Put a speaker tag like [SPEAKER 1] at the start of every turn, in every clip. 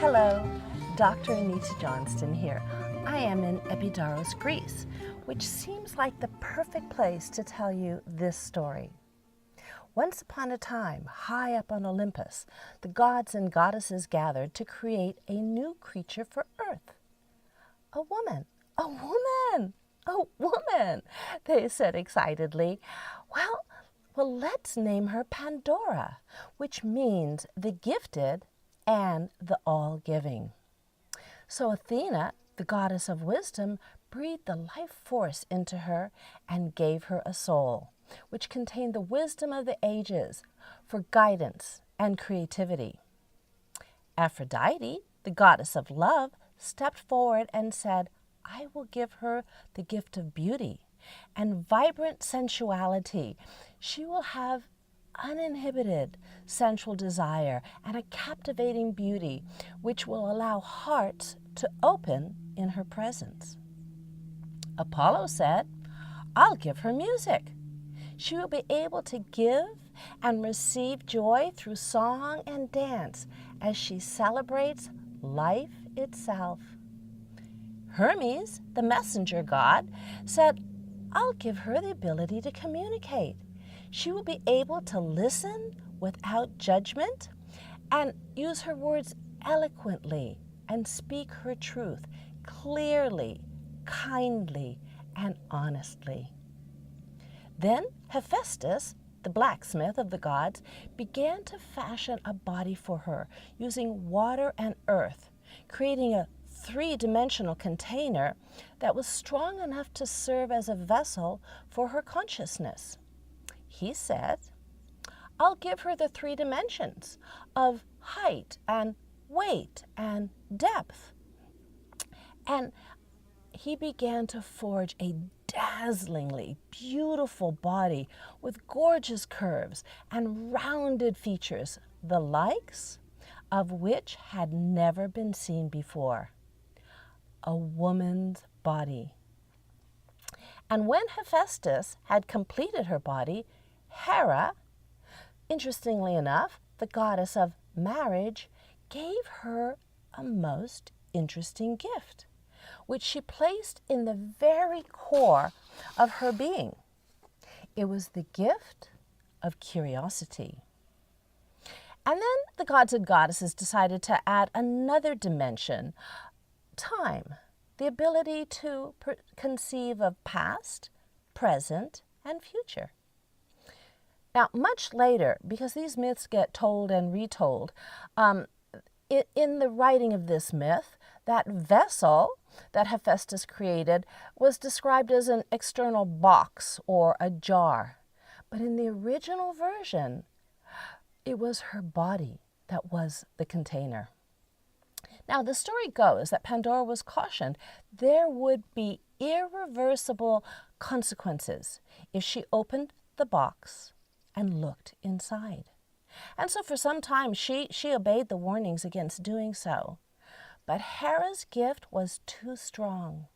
[SPEAKER 1] Hello, Dr. Dranitajohnston here. I am in Epidaurus, Greece, which seems like the perfect place to tell you this story. Once upon a time, high up on Olympus, the gods and goddesses gathered to create a new creature for Earth. A woman, a woman, a woman, they said excitedly. Well, let's name her Pandora, which means the gifted and the all-giving. So Athena, the goddess of wisdom, breathed the life force into her and gave her a soul, which contained the wisdom of the ages for guidance and creativity. Aphrodite, the goddess of love, stepped forward and said, I will give her the gift of beauty and vibrant sensuality. She will have uninhibited sensual desire and a captivating beauty which will allow hearts to open in her presence. Apollo said, I'll give her music. She will be able to give and receive joy through song and dance as she celebrates life itself. Hermes, the messenger god, said, I'll give her the ability to communicate. She will be able to listen without judgment and use her words eloquently and speak her truth clearly, kindly, and honestly. Then Hephaestus, the blacksmith of the gods, began to fashion a body for her using water and earth, creating a three-dimensional container that was strong enough to serve as a vessel for her consciousness. He said, I'll give her the 3 dimensions of height and weight and depth. And he began to forge a dazzlingly beautiful body with gorgeous curves and rounded features, the likes of which had never been seen before. A woman's body. And when Hephaestus had completed her body, Hera, interestingly enough, the goddess of marriage, gave her a most interesting gift, which she placed in the very core of her being. It was the gift of curiosity. And then the gods and goddesses decided to add another dimension, time, the ability to conceive of past, present, and future. Now, much later, because these myths get told and retold, in the writing of this myth, that vessel that Hephaestus created was described as an external box or a jar. But in the original version, it was her body that was the container. Now, the story goes that Pandora was cautioned there would be irreversible consequences if she opened the box and looked inside. And so for some time, she obeyed the warnings against doing so. But Hera's gift was too strong,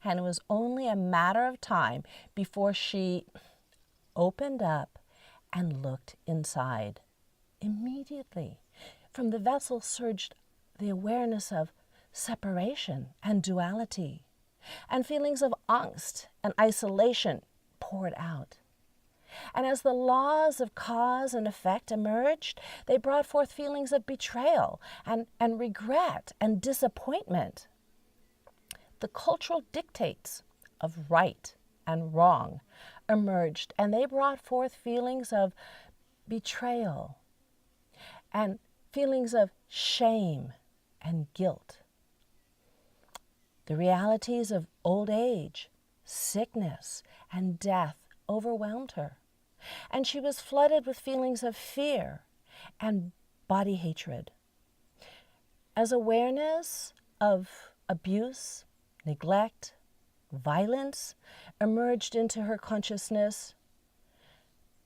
[SPEAKER 1] and it was only a matter of time before she opened up and looked inside. Immediately, from the vessel surged the awareness of separation and duality, and feelings of angst and isolation poured out. And as the laws of cause and effect emerged, they brought forth feelings of betrayal and regret and disappointment. The cultural dictates of right and wrong emerged, and they brought forth feelings of betrayal and feelings of shame and guilt. The realities of old age, sickness, and death overwhelmed her, and she was flooded with feelings of fear and body hatred. As awareness of abuse, neglect, violence emerged into her consciousness,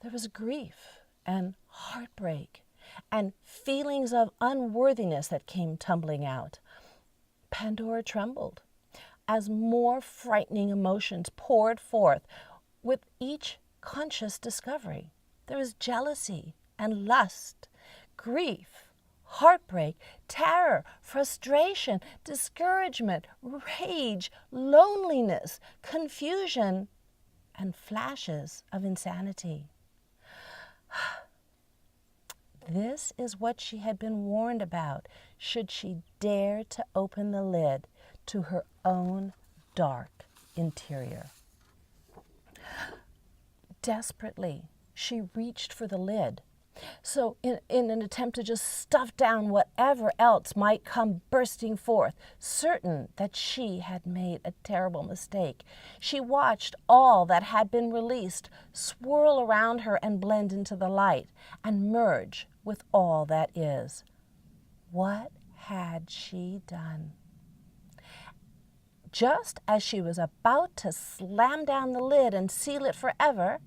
[SPEAKER 1] there was grief and heartbreak and feelings of unworthiness that came tumbling out. Pandora trembled as more frightening emotions poured forth with each conscious discovery. There was jealousy and lust, grief, heartbreak, terror, frustration, discouragement, rage, loneliness, confusion, and flashes of insanity. This is what she had been warned about should she dare to open the lid to her own dark interior. Desperately, she reached for the lid. So in an attempt to just stuff down whatever else might come bursting forth, certain that she had made a terrible mistake, she watched all that had been released swirl around her and blend into the light and merge with all that is. What had she done? Just as she was about to slam down the lid and seal it forever,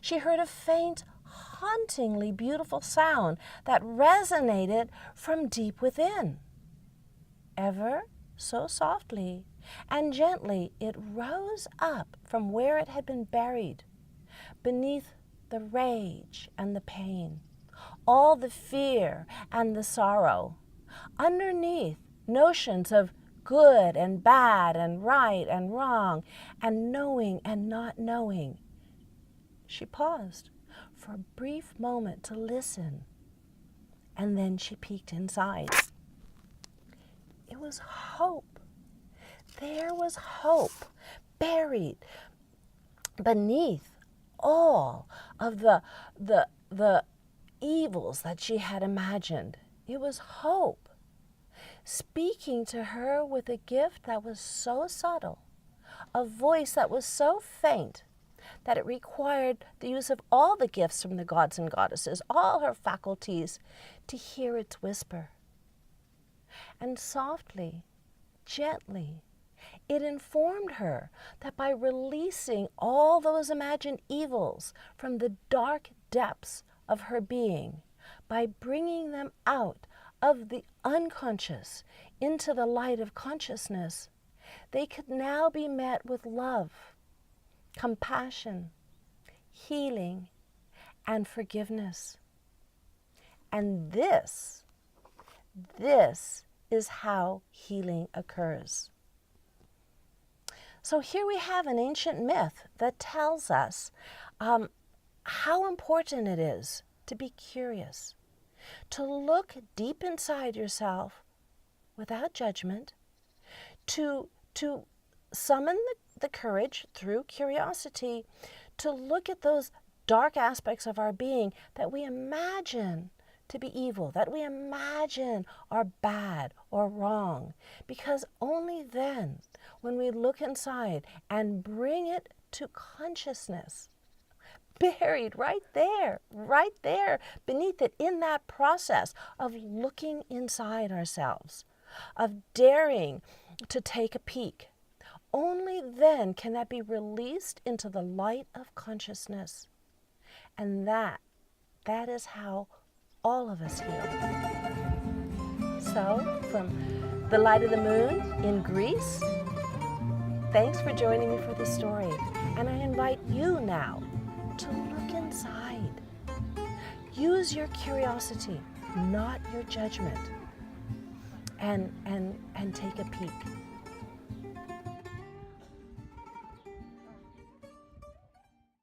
[SPEAKER 1] she heard a faint, hauntingly beautiful sound that resonated from deep within. Ever so softly and gently, it rose up from where it had been buried, beneath the rage and the pain, all the fear and the sorrow, underneath notions of good and bad and right and wrong and knowing and not knowing. She paused for a brief moment to listen, and then she peeked inside. It was hope. There was hope buried beneath all of the evils that she had imagined. It was hope speaking to her with a gift that was so subtle, a voice that was so faint, that it required the use of all the gifts from the gods and goddesses, all her faculties, to hear its whisper. And softly, gently, it informed her that by releasing all those imagined evils from the dark depths of her being, by bringing them out of the unconscious into the light of consciousness, they could now be met with love, compassion, healing, and forgiveness. And this is how healing occurs. So here we have an ancient myth that tells us how important it is to be curious, to look deep inside yourself without judgment, to summon the courage through curiosity to look at those dark aspects of our being that we imagine to be evil, that we imagine are bad or wrong. Because only then, when we look inside and bring it to consciousness, buried right there, beneath it, in that process of looking inside ourselves, of daring to take a peek, only then can that be released into the light of consciousness. And that is how all of us heal. So, from the Light of the Moon in Greece, thanks for joining me for this story. And I invite you now to look inside. Use your curiosity, not your judgment, and take a peek.